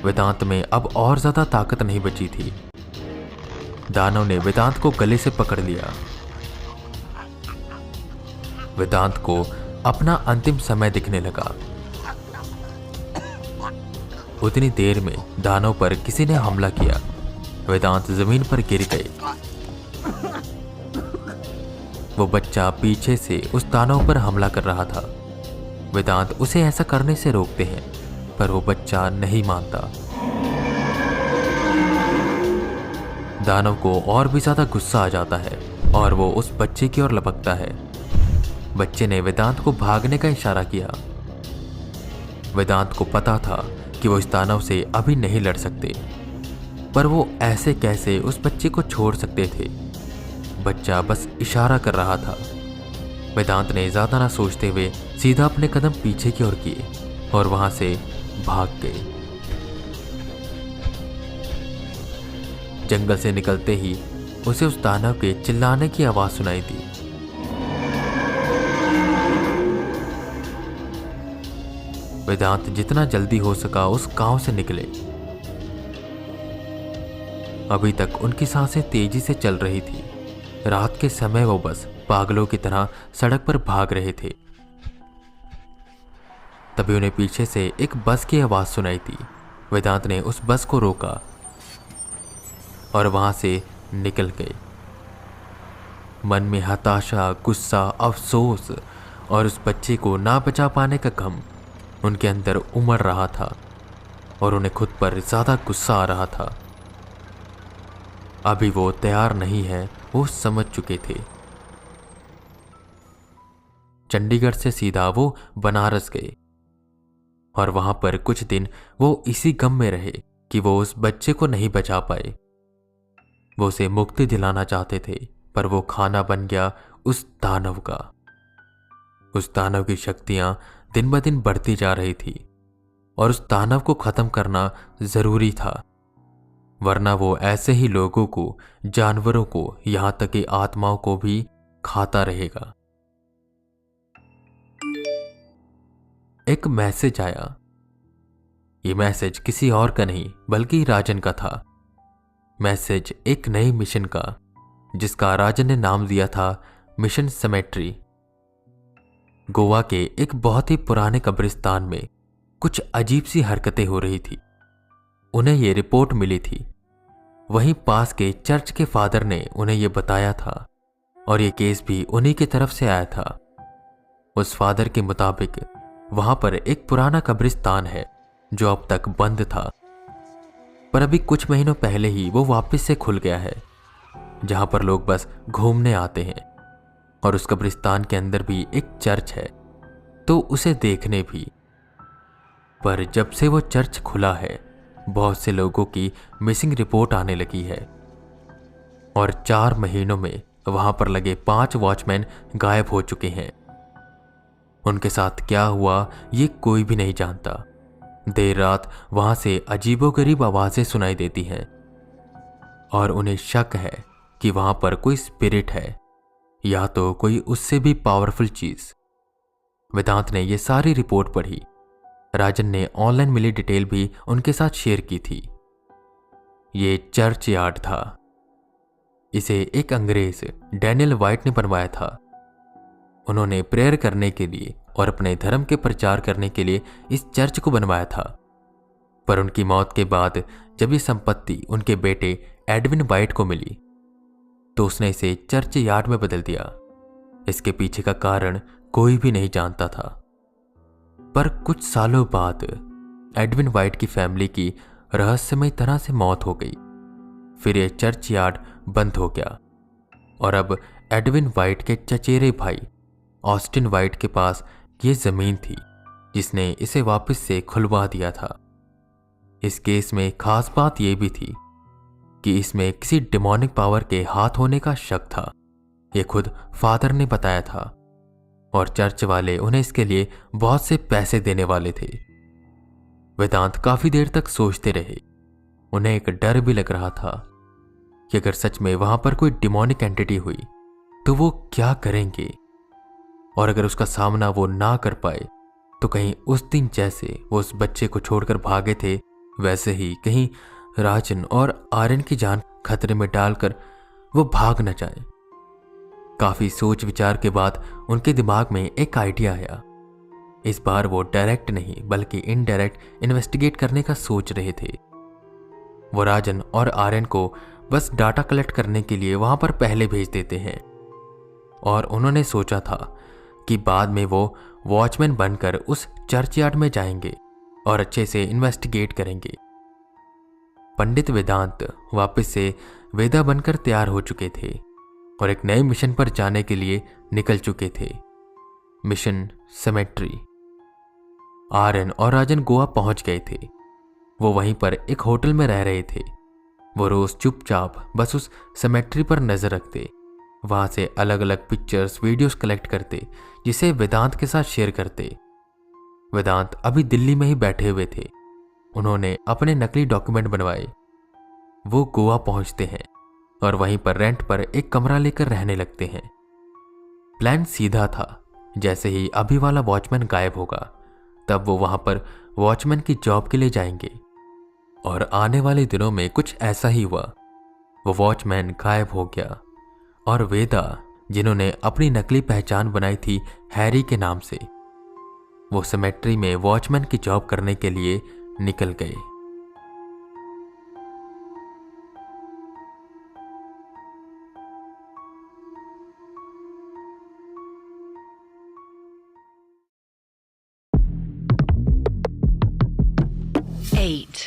वेदांत में अब और ज्यादा ताकत नहीं बची थी। दानव ने वेदांत को गले से पकड़ लिया। वेदांत को अपना अंतिम समय दिखने लगा। उतनी देर में दानव पर किसी ने हमला किया। वेदांत जमीन पर गिर गए। वो बच्चा पीछे से उस दानव पर हमला कर रहा था। वेदांत उसे ऐसा करने से रोकते हैं, पर वो बच्चा नहीं मानता। दानव को और भी ज्यादा गुस्सा आ जाता है और वो उस बच्चे की ओर लपकता है। बच्चे ने वेदांत को भागने का इशारा किया। वेदांत को पता था कि वो इस दानव से अभी नहीं लड़ सकते, पर वो ऐसे कैसे उस बच्चे को छोड़ सकते थे। बच्चा बस इशारा कर रहा था। वेदांत ने ज्यादा ना सोचते हुए सीधा अपने कदम पीछे की ओर किए और वहां से भाग गए। जंगल से निकलते ही उसे उस दानव के चिल्लाने की आवाज सुनाई दी। वेदांत जितना जल्दी हो सका उस गांव से निकले। अभी तक उनकी सांसें तेजी से चल रही थी। रात के समय वो बस पागलों की तरह सड़क पर भाग रहे थे। तभी उन्हें पीछे से एक बस की आवाज सुनाई दी। वेदांत ने उस बस को रोका और वहां से निकल गए। मन में हताशा, गुस्सा, अफसोस और उस बच्चे को ना बचा पाने का गम उनके अंदर उमड़ रहा था और उन्हें खुद पर ज्यादा गुस्सा आ रहा था। अभी वो तैयार नहीं है, वो समझ चुके थे। चंडीगढ़ से सीधा वो बनारस गए और वहां पर कुछ दिन वो इसी गम में रहे कि वो उस बच्चे को नहीं बचा पाए। वो उसे मुक्ति दिलाना चाहते थे, पर वो खाना बन गया उस दानव का। उस दानव की शक्तियां दिन ब दिन बढ़ती जा रही थी और उस दानव को खत्म करना जरूरी था, वरना वो ऐसे ही लोगों को, जानवरों को, यहां तक कि आत्माओं को भी खाता रहेगा। एक मैसेज आया। ये मैसेज किसी और का नहीं बल्कि राजन का था। मैसेज एक नई मिशन का, जिसका राजन ने नाम दिया था मिशन सेमेट्री। गोवा के एक बहुत ही पुराने कब्रिस्तान में कुछ अजीब सी हरकतें हो रही थी। उन्हें यह रिपोर्ट मिली थी। वहीं पास के चर्च के फादर ने उन्हें यह बताया था और यह केस भी उन्हीं की तरफ से आया था। उस फादर के मुताबिक वहां पर एक पुराना कब्रिस्तान है जो अब तक बंद था, पर अभी कुछ महीनों पहले ही वो वापस से खुल गया है, जहां पर लोग बस घूमने आते हैं। और उस कब्रिस्तान के अंदर भी एक चर्च है, तो उसे देखने भी। पर जब से वो चर्च खुला है, बहुत से लोगों की मिसिंग रिपोर्ट आने लगी है और 4 महीनों में वहां पर लगे 5 वॉचमैन गायब हो चुके हैं। उनके साथ क्या हुआ ये कोई भी नहीं जानता। देर रात वहां से अजीबोगरीब आवाजें सुनाई देती हैं और उन्हें शक है कि वहां पर कोई स्पिरिट है या तो कोई उससे भी पावरफुल चीज। वेदांत ने यह सारी रिपोर्ट पढ़ी। राजन ने ऑनलाइन मिली डिटेल भी उनके साथ शेयर की थी। ये चर्च यार्ड था। इसे एक अंग्रेज डैनियल व्हाइट ने बनवाया था। उन्होंने प्रेयर करने के लिए और अपने धर्म के प्रचार करने के लिए इस चर्च को बनवाया था, पर उनकी मौत के बाद जब ये संपत्ति उनके बेटे एडविन व्हाइट को मिली तो उसने इसे चर्च यार्ड में बदल दिया। इसके पीछे का कारण कोई भी नहीं जानता था। पर कुछ सालों बाद एडविन व्हाइट की फैमिली की रहस्यमय तरह से मौत हो गई। फिर यह चर्च यार्ड बंद हो गया और अब एडविन व्हाइट के चचेरे भाई ऑस्टिन व्हाइट के पास ये जमीन थी, जिसने इसे वापस से खुलवा दिया था। इस केस में खास बात यह भी थी कि इसमें किसी डिमोनिक पावर के हाथ होने का शक था। ये खुद फादर ने बताया था और चर्च वाले उन्हें इसके लिए बहुत से पैसे देने वाले थे। वेदांत काफी देर तक सोचते रहे। उन्हें एक डर भी लग रहा था कि अगर सच में वहां पर कोई डिमोनिक एंटिटी हुई तो वो क्या करेंगे, और अगर उसका सामना वो ना कर पाए तो कहीं उस दिन जैसे वो उस बच्चे को छोड़कर भागे थे वैसे ही कहीं राजन और आर्यन की जान खतरे में डालकर वो भाग न जाए। काफी सोच विचार के बाद उनके दिमाग में एक आइडिया आया। इस बार वो डायरेक्ट नहीं बल्कि इनडायरेक्ट इन्वेस्टिगेट करने का सोच रहे थे। वो राजन और आर्यन को बस डाटा कलेक्ट करने के लिए वहां पर पहले भेज देते हैं और उन्होंने सोचा था कि बाद में वो वॉचमैन बनकर उस चर्चयार्ड में जाएंगे और अच्छे से इन्वेस्टिगेट करेंगे। पंडित वेदांत वापस से वेदा बनकर तैयार हो चुके थे और एक नए मिशन पर जाने के लिए निकल चुके थे। Mission cemetery. आर्यन और राजन गोवा पहुंच गए थे। वो वहीं पर एक होटल में रह रहे थे। वो रोज चुपचाप बस उस सेमेट्री पर नजर रखते, वहां से अलग अलग पिक्चर्स वीडियोस कलेक्ट करते जिसे वेदांत के साथ शेयर करते। वेदांत अभी दिल्ली में ही बैठे हुए थे। उन्होंने अपने नकली डॉक्यूमेंट बनवाए। वो गोवा पहुंचते हैं और वहीं पर रेंट पर एक कमरा लेकर रहने लगते हैं। प्लान सीधा था, जैसे ही अभी वाला वॉचमैन गायब होगा तब वो वहां पर वॉचमैन की जॉब के लिए जाएंगे। और आने वाले दिनों में कुछ ऐसा ही हुआ। वो वॉचमैन गायब हो गया और वेदा, जिन्होंने अपनी नकली पहचान बनाई थी हैरी के नाम से, वो सेमेट्री में वॉचमैन की जॉब करने के लिए निकल गए। Eight.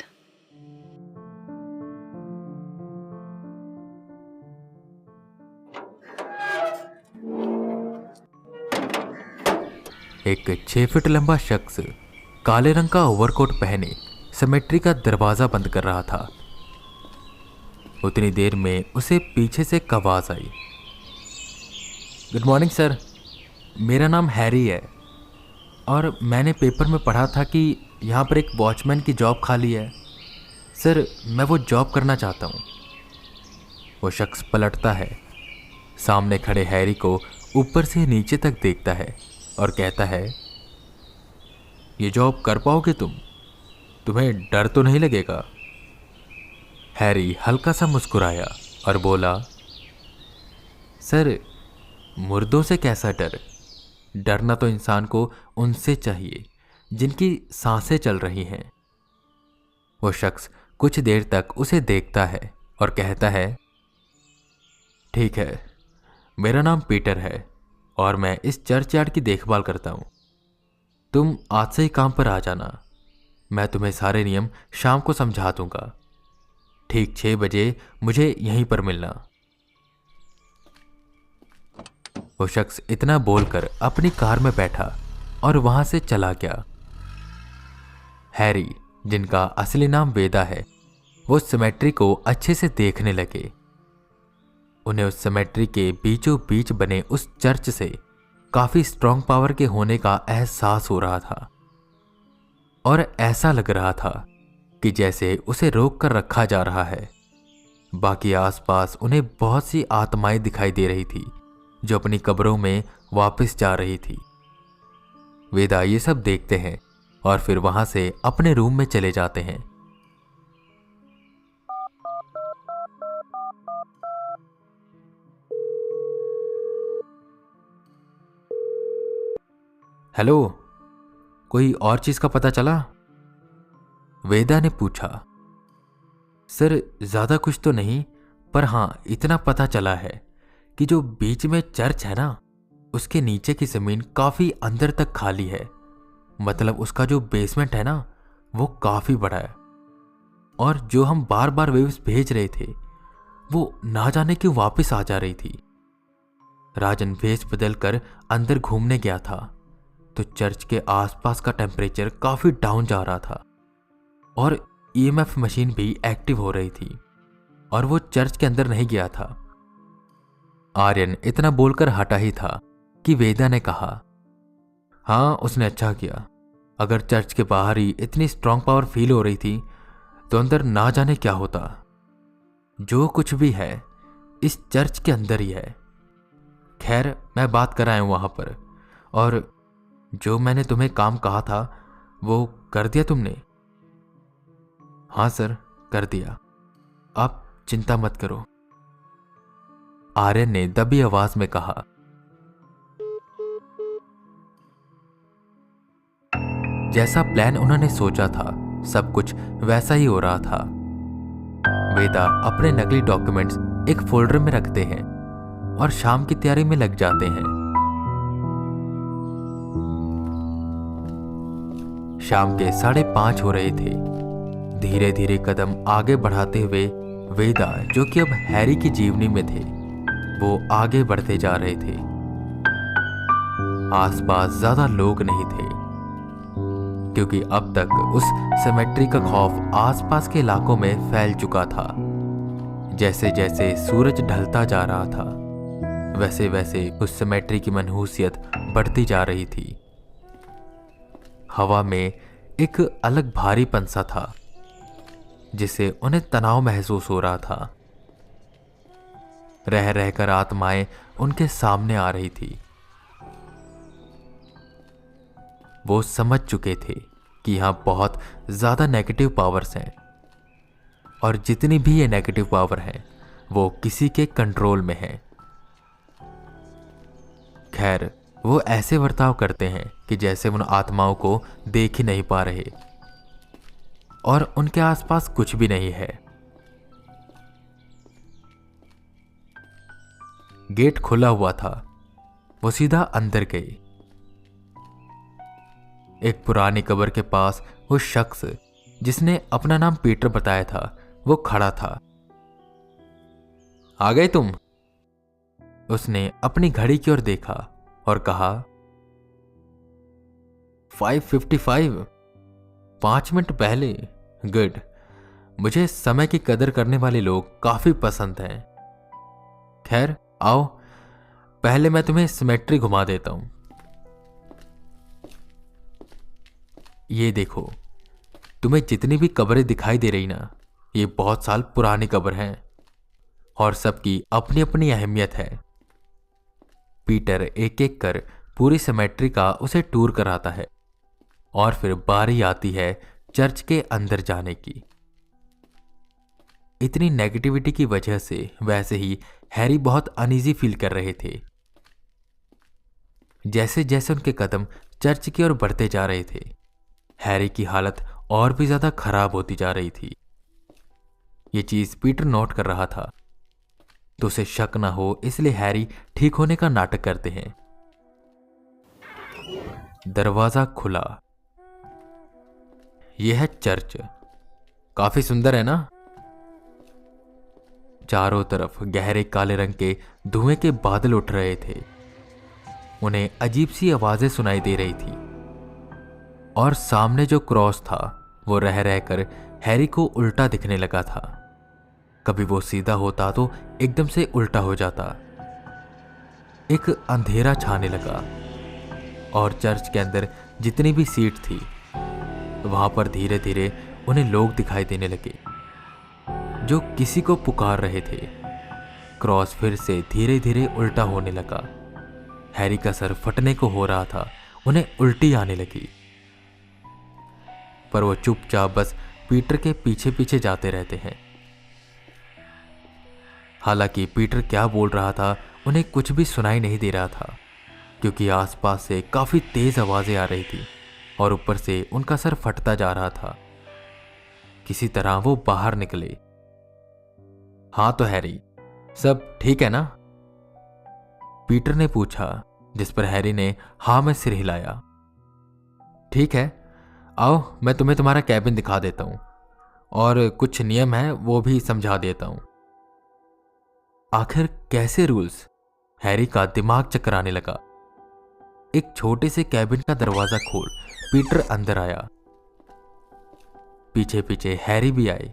एक 6 फीट लंबा शख्स काले रंग का ओवरकोट पहने सेमेट्री का दरवाजा बंद कर रहा था। उतनी देर में उसे पीछे से एक आवाज आई। गुड मॉर्निंग सर, मेरा नाम हैरी है और मैंने पेपर में पढ़ा था कि यहाँ पर एक वॉचमैन की जॉब खाली है। सर, मैं वो जॉब करना चाहता हूँ। वो शख्स पलटता है, सामने खड़े हैरी को ऊपर से नीचे तक देखता है और कहता है, ये जॉब कर पाओगे तुम? तुम्हें डर तो नहीं लगेगा? हैरी हल्का सा मुस्कुराया और बोला, सर, मुर्दों से कैसा डर? डरना तो इंसान को उनसे चाहिए जिनकी सांसें चल रही हैं। वो शख्स कुछ देर तक उसे देखता है और कहता है, ठीक है, मेरा नाम पीटर है और मैं इस चर्चयार्ड की देखभाल करता हूं। तुम आज से ही काम पर आ जाना। मैं तुम्हें सारे नियम शाम को समझा दूंगा। ठीक 6 बजे मुझे यहीं पर मिलना। वो शख्स इतना बोलकर अपनी कार में बैठा और वहां से चला गया। हैरी, जिनका असली नाम वेदा है, वो सेमेट्री को अच्छे से देखने लगे। उन्हें उस सेमेट्री के बीचों बीच बने उस चर्च से काफी स्ट्रॉन्ग पावर के होने का एहसास हो रहा था और ऐसा लग रहा था कि जैसे उसे रोक कर रखा जा रहा है। बाकी आसपास उन्हें बहुत सी आत्माएं दिखाई दे रही थी जो अपनी कब्रों में वापस जा रही थी। वेदा ये सब देखते हैं और फिर वहां से अपने रूम में चले जाते हैं। हेलो, कोई और चीज का पता चला? वेदा ने पूछा। सर, ज्यादा कुछ तो नहीं, पर हां, इतना पता चला है कि जो बीच में चर्च है ना, उसके नीचे की जमीन काफी अंदर तक खाली है। मतलब उसका जो बेसमेंट है ना, वो काफी बड़ा है और जो हम बार बार वेव्स भेज रहे थे वो ना जाने क्यों वापस आ जा रही थी। राजन भेस बदल कर अंदर घूमने गया था तो चर्च के आसपास का टेम्परेचर काफी डाउन जा रहा था और ईएमएफ मशीन भी एक्टिव हो रही थी और वो चर्च के अंदर नहीं गया था। आर्यन इतना बोलकर हटा ही था कि वेदा ने कहा, हाँ उसने अच्छा किया। अगर चर्च के बाहर ही इतनी स्ट्रांग पावर फील हो रही थी तो अंदर ना जाने क्या होता। जो कुछ भी है इस चर्च के अंदर ही है। खैर मैं बात कर आया हूं वहां पर, और जो मैंने तुम्हें काम कहा था वो कर दिया तुमने? हाँ सर, कर दिया। आप चिंता मत करो, आर्यन ने दबी आवाज में कहा। जैसा प्लान उन्होंने सोचा था सब कुछ वैसा ही हो रहा था। वेदा अपने नकली डॉक्यूमेंट्स एक फोल्डर में रखते हैं और शाम की तैयारी में लग जाते हैं। शाम के 5:30 हो रहे थे। धीरे धीरे कदम आगे बढ़ाते हुए वेदा, जो कि अब हैरी की जीवनी में थे, वो आगे बढ़ते जा रहे थे। आसपास ज्यादा लोग नहीं थे क्योंकि अब तक उस सेमेट्री का खौफ आसपास के इलाकों में फैल चुका था। जैसे जैसे सूरज ढलता जा रहा था वैसे वैसे उस सेमेट्री की मनहूसियत बढ़ती जा रही थी। हवा में एक अलग भारीपन सा था जिससे उन्हें तनाव महसूस हो रहा था। रह रहकर आत्माएं उनके सामने आ रही थी। वो समझ चुके थे कि यहां बहुत ज्यादा नेगेटिव पावर्स हैं और जितनी भी ये नेगेटिव पावर है वो किसी के कंट्रोल में है। खैर वो ऐसे बर्ताव करते हैं कि जैसे उन आत्माओं को देख ही नहीं पा रहे और उनके आसपास कुछ भी नहीं है। गेट खुला हुआ था। वो सीधा अंदर गई। एक पुरानी कब्र के पास वो शख्स जिसने अपना नाम पीटर बताया था वो खड़ा था। आ गए तुम? उसने अपनी घड़ी की ओर देखा और कहा, 5:55, 5 मिनट पहले। गुड, मुझे समय की कदर करने वाले लोग काफी पसंद हैं। खैर आओ, पहले मैं तुम्हें सिमेट्री घुमा देता हूं। ये देखो, तुम्हें जितनी भी कब्रें दिखाई दे रही ना, ये बहुत साल पुरानी कब्र हैं और सबकी अपनी अपनी अहमियत है। पीटर एक एक कर पूरी सिमेट्री का उसे टूर कराता है और फिर बारी आती है चर्च के अंदर जाने की। इतनी नेगेटिविटी की वजह से वैसे ही हैरी बहुत अनईजी फील कर रहे थे। जैसे जैसे उनके कदम चर्च की ओर बढ़ते जा रहे थे हैरी की हालत और भी ज्यादा खराब होती जा रही थी। ये चीज पीटर नोट कर रहा था तो उसे शक ना हो इसलिए हैरी ठीक होने का नाटक करते हैं। दरवाजा खुला। यह है चर्च। काफी सुंदर है ना? चारों तरफ गहरे काले रंग के धुएं के बादल उठ रहे थे। उन्हें अजीब सी आवाजें सुनाई दे रही थी और सामने जो क्रॉस था वो रह रहकर हैरी को उल्टा दिखने लगा था। कभी वो सीधा होता तो एकदम से उल्टा हो जाता। एक अंधेरा छाने लगा और चर्च के अंदर जितनी भी सीट थी वहां पर धीरे धीरे उन्हें लोग दिखाई देने लगे जो किसी को पुकार रहे थे। क्रॉस फिर से धीरे धीरे उल्टा होने लगा। हैरी का सर फटने को हो रहा था। उन्हें उल्टी आने लगी पर वो चुपचाप बस पीटर के पीछे पीछे जाते रहते हैं। हालांकि पीटर क्या बोल रहा था उन्हें कुछ भी सुनाई नहीं दे रहा था क्योंकि आसपास से काफी तेज आवाजें आ रही थी और ऊपर से उनका सर फटता जा रहा था। किसी तरह वो बाहर निकले। हाँ तो हैरी, सब ठीक है ना? पीटर ने पूछा, जिस पर हैरी ने हाँ में सिर हिलाया। ठीक है, आओ मैं तुम्हें तुम्हारा कैबिन दिखा देता हूं और कुछ नियम है वो भी समझा देता हूं। आखिर कैसे रूल्स? हैरी का दिमाग चकराने लगा। एक छोटे से कैबिन का दरवाजा खोल पीटर अंदर आया। पीछे पीछे हैरी भी आए।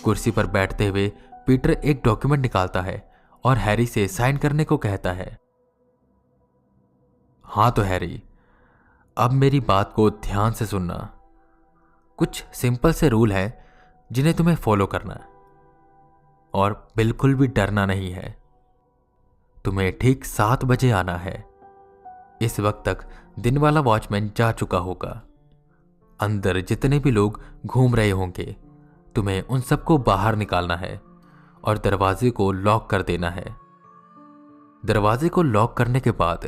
कुर्सी पर बैठते हुए पीटर एक डॉक्यूमेंट निकालता है और हैरी से साइन करने को कहता है। हाँ तो हैरी, अब मेरी बात को ध्यान से सुनना। कुछ सिंपल से रूल है जिन्हें तुम्हें फॉलो करना है और बिल्कुल भी डरना नहीं है। तुम्हें ठीक 7 बजे आना है। इस वक्त तक दिन वाला वॉचमैन जा चुका होगा। अंदर जितने भी लोग घूम रहे होंगे, तुम्हें उन सबको बाहर निकालना है और दरवाजे को लॉक कर देना है। दरवाजे को लॉक करने के बाद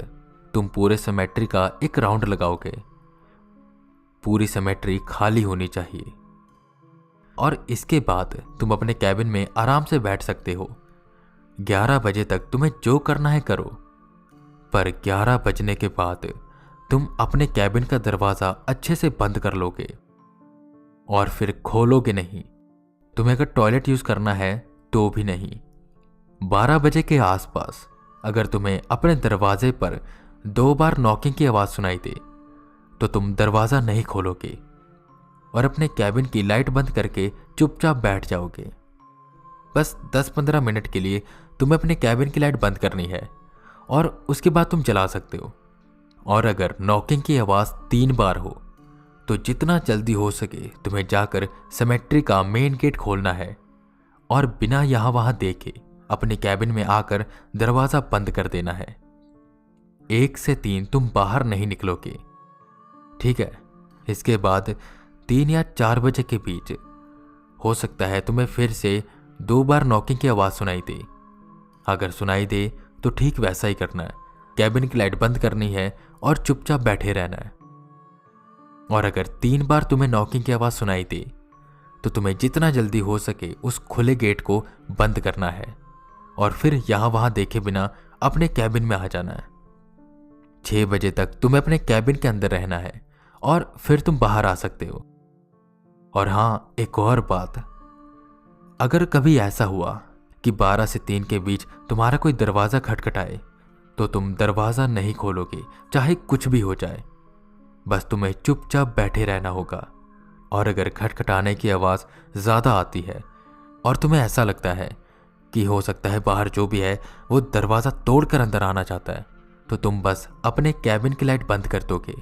तुम पूरे सेमेट्री का एक राउंड लगाओगे। पूरी सेमेट्री खाली होनी चाहिए और इसके बाद तुम अपने कैबिन में आराम से बैठ सकते हो। 11 बजे तक तुम्हें जो करना है करो, पर 11 बजने के बाद तुम अपने कैबिन का दरवाजा अच्छे से बंद कर लोगे और फिर खोलोगे नहीं। तुम्हें अगर टॉयलेट यूज करना है तो भी नहीं। 12 बजे के आसपास अगर तुम्हें अपने दरवाजे पर 2 बार नॉकिंग की आवाज सुनाई दे तो तुम दरवाजा नहीं खोलोगे और अपने कैबिन की लाइट बंद करके चुपचाप बैठ जाओगे। बस 10-15 मिनट के लिए तुम्हें अपने कैबिन की लाइट बंद करनी है और उसके बाद तुम जला सकते हो। और अगर नॉकिंग की आवाज 3 बार हो तो जितना जल्दी हो सके तुम्हें जाकर सेमेट्री का मेन गेट खोलना है और बिना यहां वहां देखे अपने कैबिन में आकर दरवाजा बंद कर देना है। 1 से 3 तुम बाहर नहीं निकलोगे, ठीक है? इसके बाद 3 या 4 बजे के बीच हो सकता है तुम्हें फिर से 2 बार नॉकिंग की आवाज सुनाई दे। अगर सुनाई दे तो ठीक वैसा ही करना है। कैबिन की लाइट बंद करनी है और चुपचाप बैठे रहना है। और अगर 3 बार तुम्हें नॉकिंग की आवाज सुनाई दे तो तुम्हें जितना जल्दी हो सके उस खुले गेट को बंद करना है और फिर यहां वहां देखे बिना अपने कैबिन में आ जाना है। 6 बजे तक तुम्हें अपने कैबिन के अंदर रहना है और फिर तुम बाहर आ सकते हो। और हां, एक और बात, अगर कभी ऐसा हुआ कि 12 से 3 के बीच तुम्हारा कोई दरवाजा खटखटाए तो तुम दरवाजा नहीं खोलोगे, चाहे कुछ भी हो जाए। बस तुम्हें चुपचाप बैठे रहना होगा। और अगर खटखटाने की आवाज ज्यादा आती है और तुम्हें ऐसा लगता है कि हो सकता है बाहर जो भी है वो दरवाजा तोड़कर अंदर आना चाहता है, तो तुम बस अपने कैबिन की लाइट बंद कर दोगे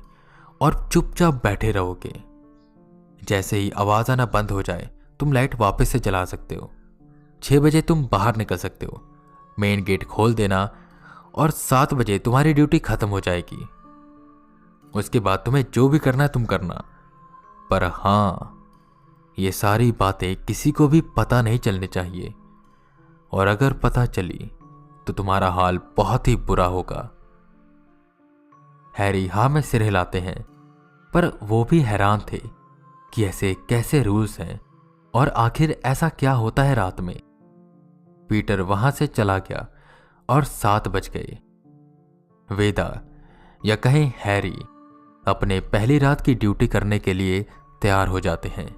और चुपचाप बैठे रहोगे। जैसे ही आवाज आना बंद हो जाए तुम लाइट वापस से जला सकते हो। 6 बजे तुम बाहर निकल सकते हो। मेन गेट खोल देना और 7 बजे तुम्हारी ड्यूटी खत्म हो जाएगी। उसके बाद तुम्हें जो भी करना है तुम करना, पर हां, ये सारी बातें किसी को भी पता नहीं चलनी चाहिए। और अगर पता चली तो तुम्हारा हाल बहुत ही बुरा होगा। हैरी हाँ में सिर हिलाते हैं, पर वो भी हैरान थे कि ऐसे कैसे रूल्स हैं और आखिर ऐसा क्या होता है रात में। पीटर वहां से चला गया और 7 बज गए। वेदा या कहें हैरी अपने पहली रात की ड्यूटी करने के लिए तैयार हो जाते हैं।